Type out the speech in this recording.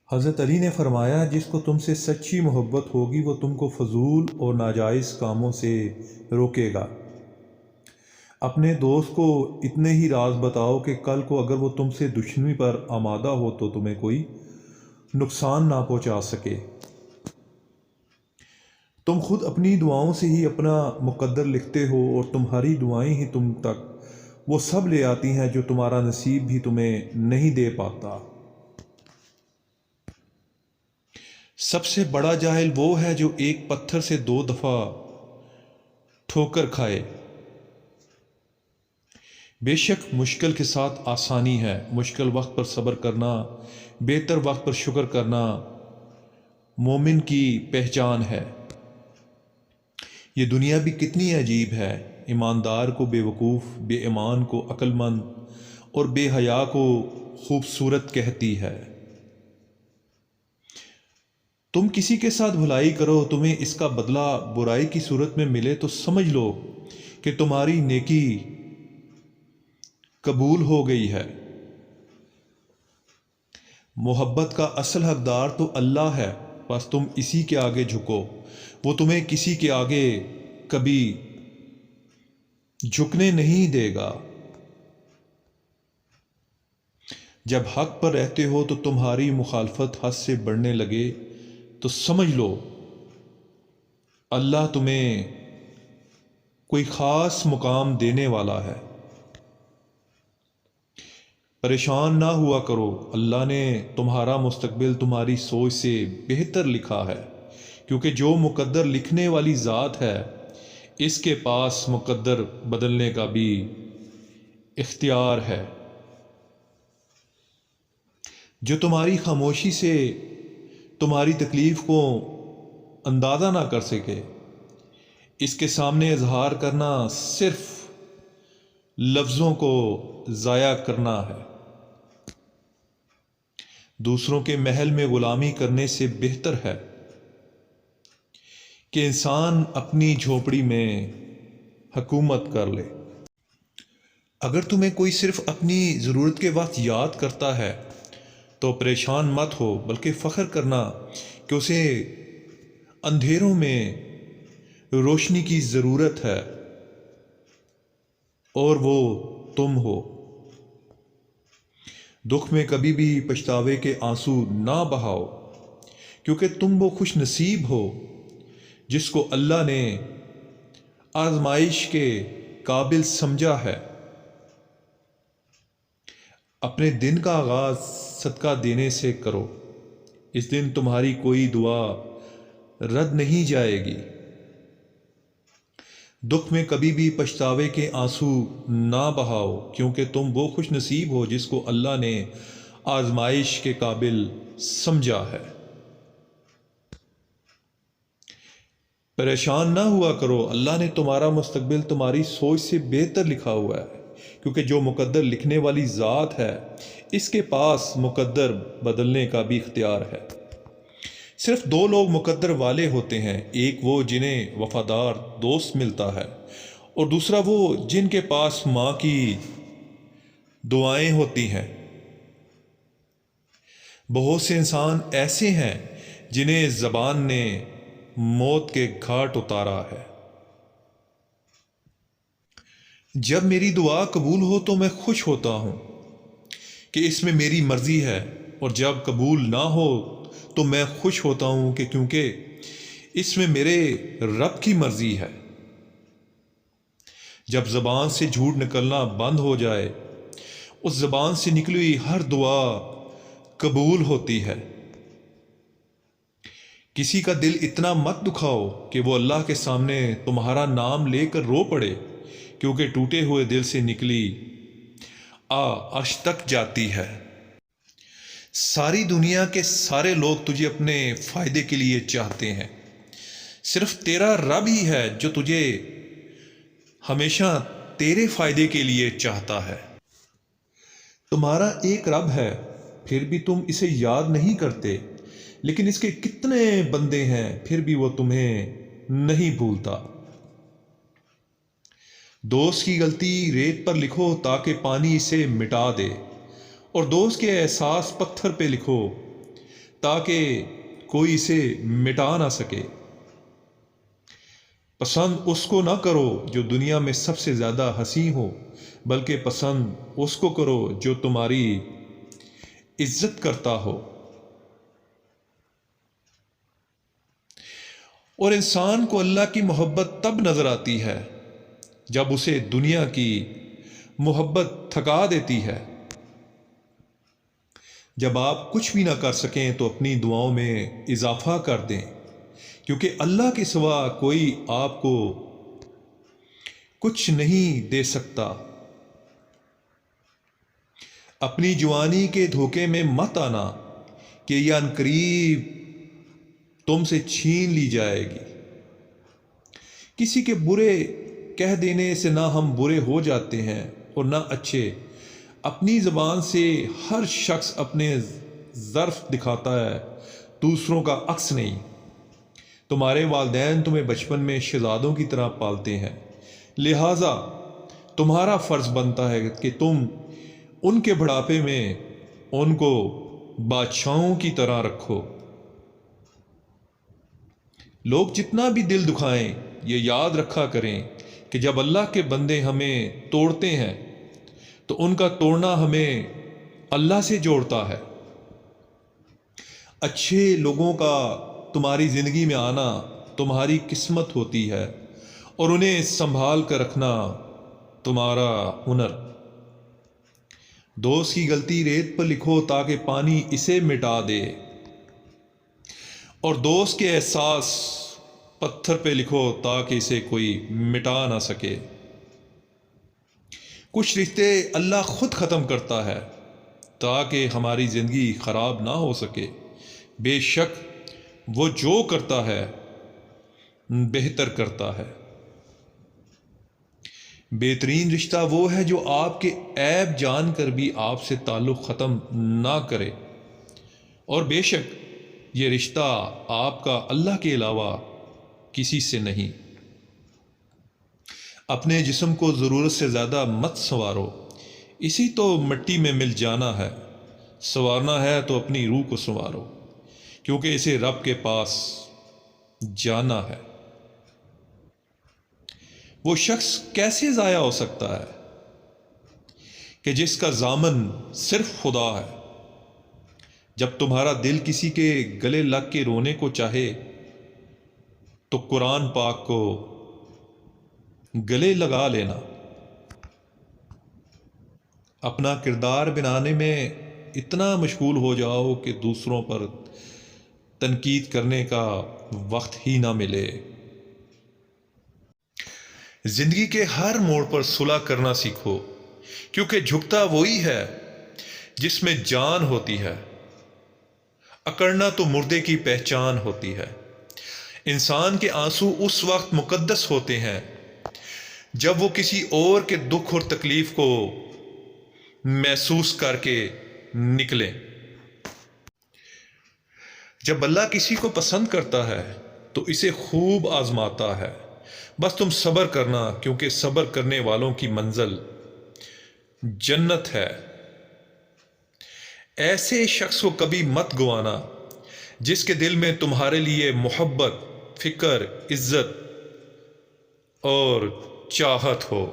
حضرت علی نے فرمایا، جس کو تم سے سچی محبت ہوگی وہ تم کو فضول اور ناجائز کاموں سے روکے گا۔ اپنے دوست کو اتنے ہی راز بتاؤ کہ کل کو اگر وہ تم سے دشمنی پر آمادہ ہو تو تمہیں کوئی نقصان نہ پہنچا سکے۔ تم خود اپنی دعاؤں سے ہی اپنا مقدر لکھتے ہو، اور تمہاری دعائیں ہی تم تک وہ سب لے آتی ہیں جو تمہارا نصیب بھی تمہیں نہیں دے پاتا۔ سب سے بڑا جاہل وہ ہے جو ایک پتھر سے 2 دفعہ ٹھوکر کھائے۔ بے شک مشکل کے ساتھ آسانی ہے، مشکل وقت پر صبر کرنا، بہتر وقت پر شکر کرنا مومن کی پہچان ہے۔ یہ دنیا بھی کتنی عجیب ہے، ایماندار کو بے وقوف، بے ایمان کو عقل مند اور بے حیا کو خوبصورت کہتی ہے۔ تم کسی کے ساتھ بھلائی کرو، تمہیں اس کا بدلہ برائی کی صورت میں ملے تو سمجھ لو کہ تمہاری نیکی قبول ہو گئی ہے۔ محبت کا اصل حقدار تو اللہ ہے، بس تم اسی کے آگے جھکو، وہ تمہیں کسی کے آگے کبھی جھکنے نہیں دے گا۔ جب حق پر رہتے ہو تو تمہاری مخالفت حد سے بڑھنے لگے تو سمجھ لو اللہ تمہیں کوئی خاص مقام دینے والا ہے۔ پریشان نہ ہوا کرو، اللہ نے تمہارا مستقبل تمہاری سوچ سے بہتر لکھا ہے، کیونکہ جو مقدر لکھنے والی ذات ہے اس کے پاس مقدر بدلنے کا بھی اختیار ہے۔ جو تمہاری خاموشی سے تمہاری تکلیف کو اندازہ نہ کر سکے، اس کے سامنے اظہار کرنا صرف لفظوں کو ضائع کرنا ہے۔ دوسروں کے محل میں غلامی کرنے سے بہتر ہے کہ انسان اپنی جھونپڑی میں حکومت کر لے۔ اگر تمہیں کوئی صرف اپنی ضرورت کے وقت یاد کرتا ہے تو پریشان مت ہو، بلکہ فخر کرنا کہ اسے اندھیروں میں روشنی کی ضرورت ہے اور وہ تم ہو۔ دکھ میں کبھی بھی پچھتاوے کے آنسو نہ بہاؤ، کیونکہ تم وہ خوش نصیب ہو جس کو اللہ نے آزمائش کے قابل سمجھا ہے۔ اپنے دن کا آغاز صدقہ دینے سے کرو، اس دن تمہاری کوئی دعا رد نہیں جائے گی۔ دکھ میں کبھی بھی پچھتاوے کے آنسو نہ بہاؤ، کیونکہ تم وہ خوش نصیب ہو جس کو اللہ نے آزمائش کے قابل سمجھا ہے۔ پریشان نہ ہوا کرو، اللہ نے تمہارا مستقبل تمہاری سوچ سے بہتر لکھا ہوا ہے، کیونکہ جو مقدر لکھنے والی ذات ہے اس کے پاس مقدر بدلنے کا بھی اختیار ہے۔ صرف 2 لوگ مقدر والے ہوتے ہیں، ایک وہ جنہیں وفادار دوست ملتا ہے، اور دوسرا وہ جن کے پاس ماں کی دعائیں ہوتی ہیں۔ بہت سے انسان ایسے ہیں جنہیں زبان نے موت کے گھاٹ اتارا ہے۔ جب میری دعا قبول ہو تو میں خوش ہوتا ہوں کہ اس میں میری مرضی ہے، اور جب قبول نہ ہو تو میں خوش ہوتا ہوں کہ کیونکہ اس میں میرے رب کی مرضی ہے۔ جب زبان سے جھوٹ نکلنا بند ہو جائے، اس زبان سے نکلی ہوئی ہر دعا قبول ہوتی ہے۔ کسی کا دل اتنا مت دکھاؤ کہ وہ اللہ کے سامنے تمہارا نام لے کر رو پڑے، کیونکہ ٹوٹے ہوئے دل سے نکلی عرش تک جاتی ہے۔ ساری دنیا کے سارے لوگ تجھے اپنے فائدے کے لیے چاہتے ہیں، صرف تیرا رب ہی ہے جو تجھے ہمیشہ تیرے فائدے کے لیے چاہتا ہے۔ تمہارا ایک رب ہے، پھر بھی تم اسے یاد نہیں کرتے، لیکن اس کے کتنے بندے ہیں پھر بھی وہ تمہیں نہیں بھولتا۔ دوست کی غلطی ریت پر لکھو تاکہ پانی اسے مٹا دے، اور دوست کے احساس پتھر پہ لکھو تاکہ کوئی اسے مٹا نہ سکے۔ پسند اس کو نہ کرو جو دنیا میں سب سے زیادہ حسین ہو، بلکہ پسند اس کو کرو جو تمہاری عزت کرتا ہو۔ اور انسان کو اللہ کی محبت تب نظر آتی ہے جب اسے دنیا کی محبت تھکا دیتی ہے۔ جب آپ کچھ بھی نہ کر سکیں تو اپنی دعاؤں میں اضافہ کر دیں، کیونکہ اللہ کے سوا کوئی آپ کو کچھ نہیں دے سکتا۔ اپنی جوانی کے دھوکے میں مت آنا کہ یہ عنقریب تم سے چھین لی جائے گی۔ کسی کے برے کہہ دینے سے نہ ہم برے ہو جاتے ہیں اور نہ اچھے۔ اپنی زبان سے ہر شخص اپنے ظرف دکھاتا ہے، دوسروں کا عکس نہیں۔ تمہارے والدین تمہیں بچپن میں شہزادوں کی طرح پالتے ہیں، لہٰذا تمہارا فرض بنتا ہے کہ تم ان کے بڑھاپے میں ان کو بادشاہوں کی طرح رکھو۔ لوگ جتنا بھی دل دکھائیں، یہ یاد رکھا کریں کہ جب اللہ کے بندے ہمیں توڑتے ہیں تو ان کا توڑنا ہمیں اللہ سے جوڑتا ہے۔ اچھے لوگوں کا تمہاری زندگی میں آنا تمہاری قسمت ہوتی ہے، اور انہیں سنبھال کر رکھنا تمہارا ہنر۔ دوست کی غلطی ریت پر لکھو تاکہ پانی اسے مٹا دے، اور دوست کے احساس پتھر پہ لکھو تاکہ اسے کوئی مٹا نہ سکے۔ کچھ رشتے اللہ خود ختم کرتا ہے تاکہ ہماری زندگی خراب نہ ہو سکے۔ بے شک وہ جو کرتا ہے بہتر کرتا ہے۔ بہترین رشتہ وہ ہے جو آپ کے عیب جان کر بھی آپ سے تعلق ختم نہ کرے، اور بے شک یہ رشتہ آپ کا اللہ کے علاوہ کسی سے نہیں۔ اپنے جسم کو ضرورت سے زیادہ مت سنوارو، اسی تو مٹی میں مل جانا ہے۔ سنوارنا ہے تو اپنی روح کو سنوارو، کیونکہ اسے رب کے پاس جانا ہے۔ وہ شخص کیسے ضائع ہو سکتا ہے کہ جس کا ضامن صرف خدا ہے؟ جب تمہارا دل کسی کے گلے لگ کے رونے کو چاہے تو قرآن پاک کو گلے لگا لینا۔ اپنا کردار بنانے میں اتنا مشغول ہو جاؤ کہ دوسروں پر تنقید کرنے کا وقت ہی نہ ملے۔ زندگی کے ہر موڑ پر صلح کرنا سیکھو، کیونکہ جھکتا وہی ہے جس میں جان ہوتی ہے۔ اکڑنا تو مردے کی پہچان ہوتی ہے۔ انسان کے آنسو اس وقت مقدس ہوتے ہیں جب وہ کسی اور کے دکھ اور تکلیف کو محسوس کر کے نکلیں۔ جب اللہ کسی کو پسند کرتا ہے تو اسے خوب آزماتا ہے۔ بس تم صبر کرنا، کیونکہ صبر کرنے والوں کی منزل جنت ہے۔ ایسے شخص کو کبھی مت گوانا جس کے دل میں تمہارے لیے محبت، فکر، عزت اور چاہت ہو۔